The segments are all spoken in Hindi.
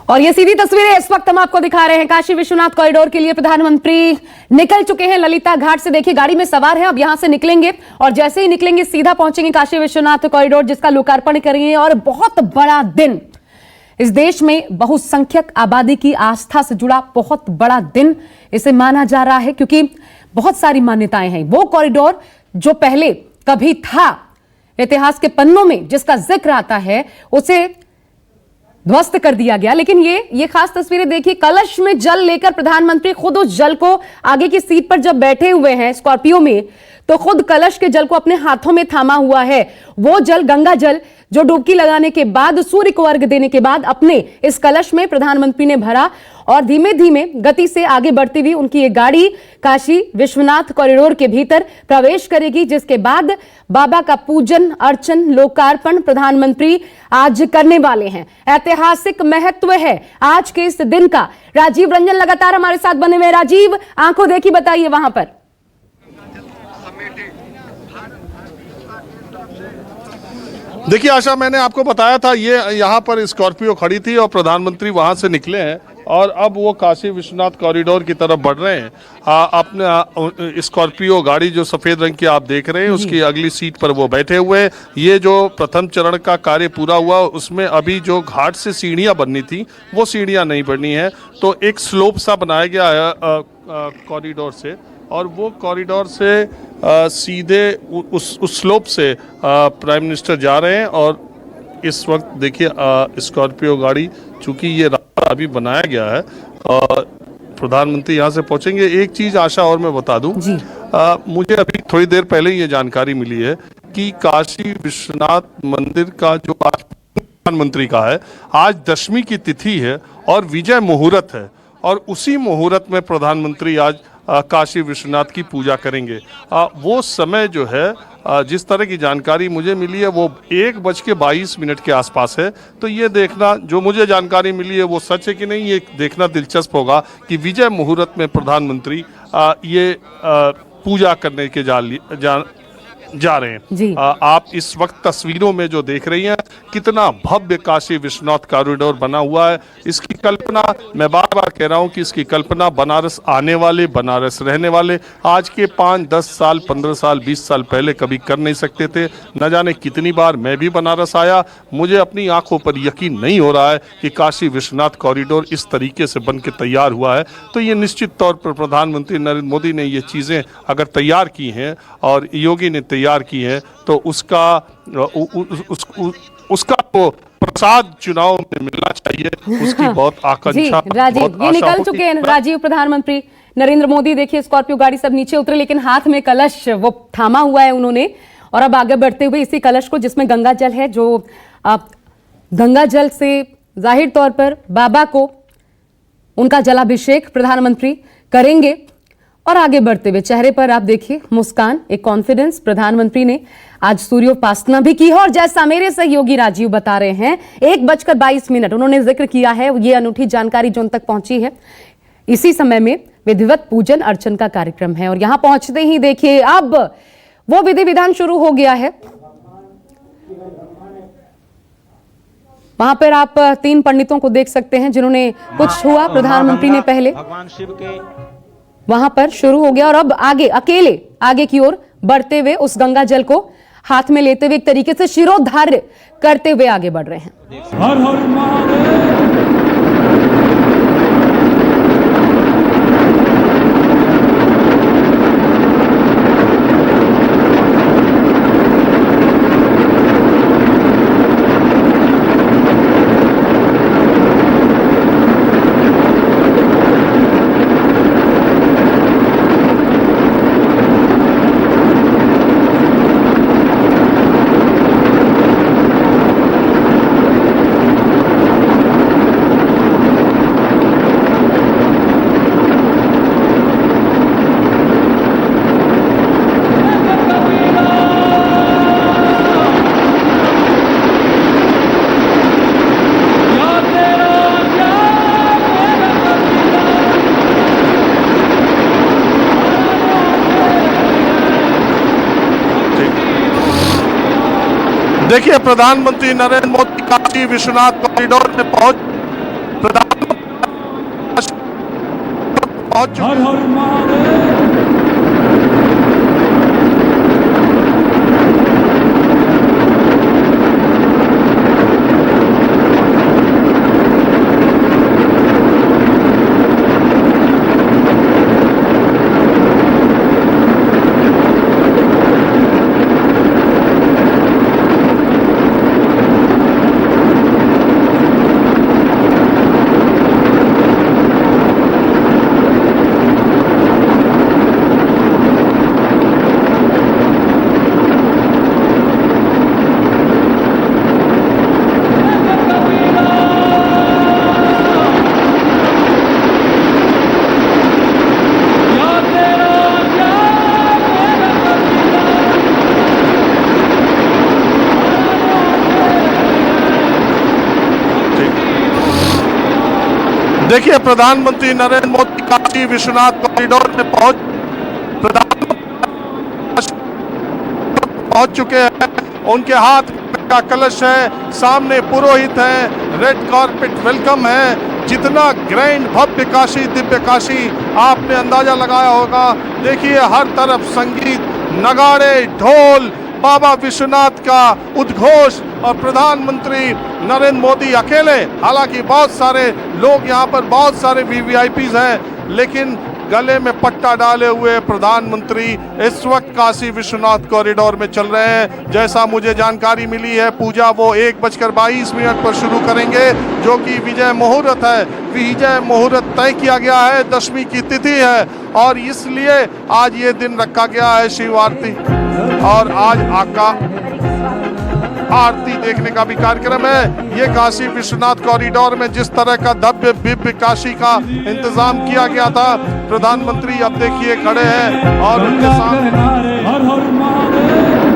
और ये सीधी तस्वीरें इस वक्त हम आपको दिखा रहे हैं। काशी विश्वनाथ कॉरिडोर के लिए प्रधानमंत्री निकल चुके हैं ललिता घाट से। देखिए गाड़ी में सवार हैं, अब यहां से निकलेंगे और जैसे ही निकलेंगे सीधा पहुंचेंगे काशी विश्वनाथ कॉरिडोर, जिसका लोकार्पण करेंगे। और बहुत बड़ा दिन, इस देश में बहुसंख्यक आबादी की आस्था से जुड़ा बहुत बड़ा दिन इसे माना जा रहा है, क्योंकि बहुत सारी मान्यताएं हैं। वो कॉरिडोर जो पहले कभी था, इतिहास के पन्नों में जिसका जिक्र आता है, उसे ध्वस्त कर दिया गया। लेकिन ये खास तस्वीरें देखिए, कलश में जल लेकर प्रधानमंत्री खुद उस जल को आगे की सीट पर जब बैठे हुए हैं स्कॉर्पियो में, तो खुद कलश के जल को अपने हाथों में थामा हुआ है। वो जल गंगा जल जो डुबकी लगाने के बाद, सूर्य को अर्घ देने के बाद अपने इस कलश में प्रधानमंत्री ने भरा और धीमे धीमे गति से आगे बढ़ती हुई उनकी ये गाड़ी काशी विश्वनाथ कॉरिडोर के भीतर प्रवेश करेगी, जिसके बाद बाबा का पूजन अर्चन लोकार्पण प्रधानमंत्री आज करने वाले हैं। ऐतिहासिक महत्व है आज के इस दिन का। राजीव रंजन लगातार हमारे साथ बने हुए। राजीव, आंखों देखी बताइए वहां पर। देखिए आशा, मैंने आपको बताया था ये यहाँ पर स्कॉर्पियो खड़ी थी और प्रधानमंत्री वहाँ से निकले हैं और अब वो काशी विश्वनाथ कॉरिडोर की तरफ बढ़ रहे हैं। अपने स्कॉर्पियो गाड़ी जो सफ़ेद रंग की आप देख रहे हैं, उसकी अगली सीट पर वो बैठे हुए हैं। ये जो प्रथम चरण का कार्य पूरा हुआ, उसमें अभी जो घाट से सीढ़ियाँ बननी थी वो सीढ़ियाँ नहीं बननी है, तो एक स्लोप सा बनाया गया है कॉरिडोर से, और वो कॉरिडोर से सीधे उस स्लोप से प्राइम मिनिस्टर जा रहे हैं। और इस वक्त देखिए स्कॉर्पियो गाड़ी, चूंकि ये रास्ता अभी बनाया गया है, और प्रधानमंत्री यहाँ से पहुंचेंगे। एक चीज आशा और मैं बता दूं, मुझे अभी थोड़ी देर पहले ये जानकारी मिली है कि काशी विश्वनाथ मंदिर का जो आज प्रधानमंत्री का है, आज दशमी की तिथि है और विजय मुहूर्त है, और उसी मुहूर्त में प्रधानमंत्री आज काशी विश्वनाथ की पूजा करेंगे। वो समय जो है, जिस तरह की जानकारी मुझे मिली है, वो 1:22 के आसपास है। तो ये देखना, जो मुझे जानकारी मिली है वो सच है कि नहीं, ये देखना दिलचस्प होगा कि विजय मुहूर्त में प्रधानमंत्री ये पूजा करने के जा रहे हैं जी। आप इस वक्त तस्वीरों में जो देख रही हैं, कितना भव्य काशी विश्वनाथ कॉरिडोर बना हुआ है। इसकी कल्पना, मैं बार बार कह रहा हूं कि इसकी कल्पना बनारस आने वाले, बनारस रहने वाले आज के 5, 10 साल, 15 साल, 20 साल पहले कभी कर नहीं सकते थे। न जाने कितनी बार मैं भी बनारस आया, मुझे अपनी आंखों पर यकीन नहीं हो रहा है कि काशी विश्वनाथ कॉरिडोर इस तरीके से बन के तैयार हुआ है। तो ये निश्चित तौर पर प्रधानमंत्री नरेंद्र मोदी ने ये चीज़ें अगर तैयार की हैं और योगी ने तैयार की है, तो उसका तो प्रसाद चुनाव में मिलना चाहिए, उसकी बहुत आकांक्षा। राजीव, ये निकल चुके हैं राजीव प्रधानमंत्री नरेंद्र मोदी। देखिए स्कॉर्पियो गाड़ी सब नीचे उतरे, लेकिन हाथ में कलश वो थामा हुआ है उन्होंने, और अब आगे बढ़ते हुए इसी कलश को, जिसमें गंगा जल है, जो गंगा जल से जाहिर तौर पर बाबा को उनका जलाभिषेक प्रधानमंत्री करेंगे। और आगे बढ़ते हुए चेहरे पर आप देखिए मुस्कान, एक कॉन्फिडेंस। प्रधानमंत्री ने आज सूर्योपासना भी की है, और जैसा मेरे सहयोगी राजीव बता रहे हैं, 1:22 उन्होंने जिक्र किया है। ये अनूठी जानकारी जो उन तक पहुंची है, इसी समय में विधिवत पूजन अर्चन का कार्यक्रम है। और यहां पहुंचते ही देखिए अब वो विधि विधान शुरू हो गया है। वहां पर आप 3 पंडितों को देख सकते हैं जिन्होंने कुछ छुआ। प्रधानमंत्री ने पहले भगवान शिव के वहां पर शुरू हो गया, और अब आगे अकेले आगे की ओर बढ़ते हुए उस गंगा जल को हाथ में लेते हुए एक तरीके से शिरोधार्य करते हुए आगे बढ़ रहे हैं। हर हर महादेव। देखिए प्रधानमंत्री नरेंद्र मोदी काशी विश्वनाथ कॉरिडोर में पहुंच पहुंच चुके हर हर महादेव। देखिए, प्रधानमंत्री नरेंद्र मोदी काशी विश्वनाथ कॉरिडोर में पहुंच चुके हैं। उनके हाथ का कलश है, सामने पुरोहित है, रेड कारपेट वेलकम है। जितना ग्रैंड भव्य काशी दिव्य काशी आपने अंदाजा लगाया होगा। देखिए, हर तरफ संगीत, नगाड़े, ढोल, बाबा विश्वनाथ का उद्घोष और प्रधानमंत्री नरेंद्र मोदी अकेले। हालांकि बहुत सारे लोग यहाँ पर, बहुत सारे वीवीआईपीज हैं, लेकिन गले में पट्टा डाले हुए प्रधानमंत्री इस वक्त काशी विश्वनाथ कॉरिडोर में चल रहे हैं। जैसा मुझे जानकारी मिली है, पूजा वो 1:22 पर शुरू करेंगे, जो कि विजय मुहूर्त है। विजय मुहूर्त तय किया गया है, 10वीं की तिथि है और इसलिए आज ये दिन रखा गया है शिव आरती। और आज आका आरती देखने का भी कार्यक्रम है। ये काशी विश्वनाथ कॉरिडोर में जिस तरह का भव्य दिव्य काशी का इंतजाम किया गया था, प्रधानमंत्री अब देखिए खड़े हैं और उनके सामने हर हर महादेव।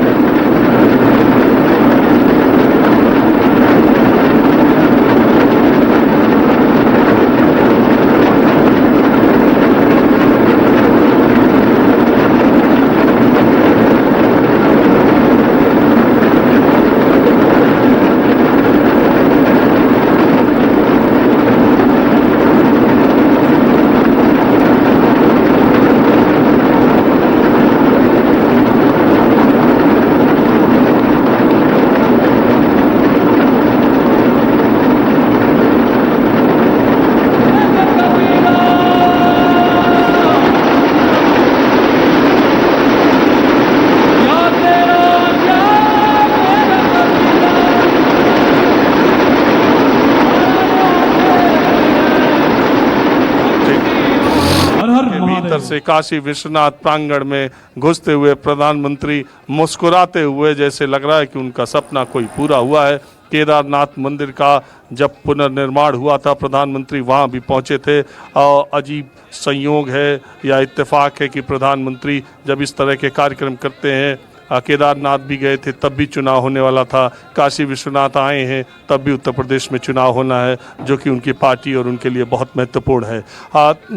भीतर से काशी विश्वनाथ प्रांगण में घुसते हुए प्रधानमंत्री मुस्कुराते हुए, जैसे लग रहा है कि उनका सपना कोई पूरा हुआ है। केदारनाथ मंदिर का जब पुनर्निर्माण हुआ था, प्रधानमंत्री वहां भी पहुंचे थे और अजीब संयोग है या इत्तेफाक है कि प्रधानमंत्री जब इस तरह के कार्यक्रम करते हैं, केदारनाथ भी गए थे तब भी चुनाव होने वाला था, काशी विश्वनाथ आए हैं तब भी उत्तर प्रदेश में चुनाव होना है, जो कि उनकी पार्टी और उनके लिए बहुत महत्वपूर्ण है।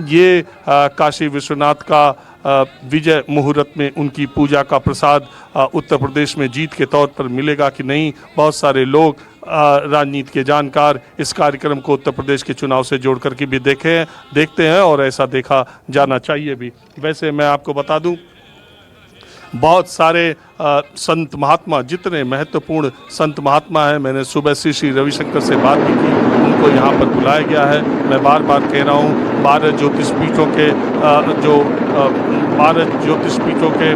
ये काशी विश्वनाथ का विजय मुहूर्त में उनकी पूजा का प्रसाद उत्तर प्रदेश में जीत के तौर पर मिलेगा कि नहीं, बहुत सारे लोग राजनीति के जानकार इस कार्यक्रम को उत्तर प्रदेश के चुनाव से जोड़ करके भी देखते हैं और ऐसा देखा जाना चाहिए भी। वैसे मैं आपको बता दूं, बहुत सारे संत महात्मा, जितने महत्वपूर्ण संत महात्मा हैं, मैंने सुबह श्री रविशंकर से बात भी की, उनको यहाँ पर बुलाया गया है। मैं बार बार कह रहा हूँ, 12 ज्योतिषपीठों के 12 ज्योतिषपीठों के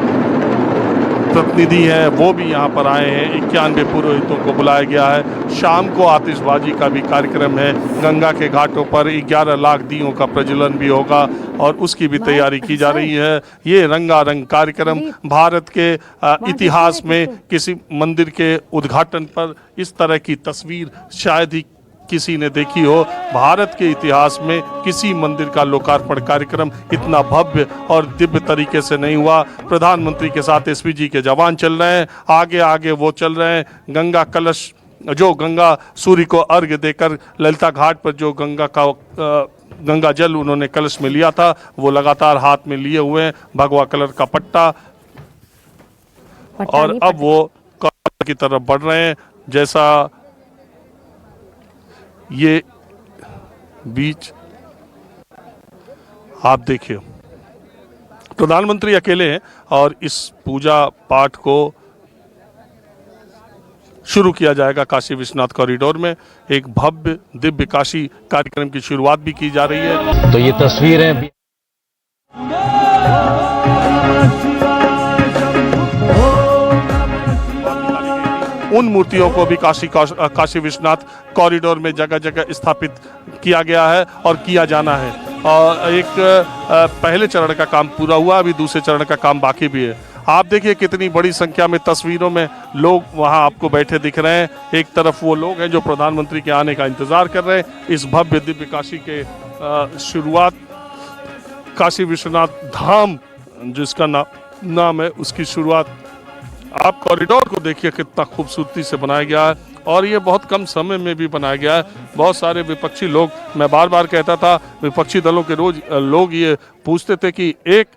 प्रतिनिधि हैं वो भी यहाँ पर आए हैं। 91 पुरोहितों को बुलाया गया है। शाम को आतिशबाजी का भी कार्यक्रम है। गंगा के घाटों पर 11 लाख दियों का प्रज्वलन भी होगा और उसकी भी तैयारी की जा रही है। ये रंगारंग कार्यक्रम भारत के इतिहास में किसी मंदिर के उद्घाटन पर इस तरह की तस्वीर शायद ही किसी ने देखी हो। भारत के इतिहास में किसी मंदिर का लोकार्पण कार्यक्रम इतना भव्य और दिव्य तरीके से नहीं हुआ। प्रधानमंत्री के साथ एसपीजी के जवान चल रहे हैं, आगे आगे वो चल रहे हैं। गंगा कलश, जो गंगा सूर्य को अर्घ्य देकर ललिता घाट पर जो गंगा जल उन्होंने कलश में लिया था, वो लगातार हाथ में लिए हुए हैं, भगवा कलर का पट्टा, और अब वो की तरफ बढ़ रहे हैं। जैसा ये बीच आप देखिए प्रधानमंत्री अकेले हैं और इस पूजा पाठ को शुरू किया जाएगा काशी विश्वनाथ कॉरिडोर में। एक भव्य दिव्य काशी कार्यक्रम की शुरुआत भी की जा रही है। तो ये तस्वीरें उन मूर्तियों को भी काशी विश्वनाथ कॉरिडोर में जगह जगह स्थापित किया गया है और किया जाना है। और एक पहले चरण का काम पूरा हुआ, अभी दूसरे चरण का काम बाकी भी है। आप देखिए कितनी बड़ी संख्या में तस्वीरों में लोग वहां आपको बैठे दिख रहे हैं। एक तरफ वो लोग हैं जो प्रधानमंत्री के आने का इंतजार कर रहे हैं। इस भव्य दिव्य काशी के शुरुआत काशी विश्वनाथ धाम जिसका नाम है उसकी शुरुआत। आप कॉरिडोर को देखिए कितना खूबसूरती से बनाया गया है और ये बहुत कम समय में भी बनाया गया है। बहुत सारे विपक्षी लोग, मैं बार बार कहता था, विपक्षी दलों के लोग ये पूछते थे कि एक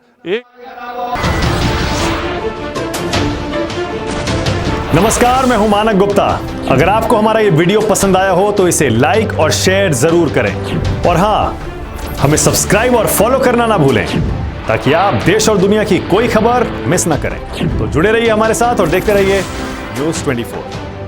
नमस्कार, मैं हूं मानक गुप्ता। अगर आपको हमारा ये वीडियो पसंद आया हो तो इसे लाइक और शेयर जरूर करें और हाँ, हमें सब्सक्राइब और फॉलो करना ना भूलें ताकि आप देश और दुनिया की कोई खबर मिस ना करें। तो जुड़े रहिए हमारे साथ और देखते रहिए न्यूज़ 24।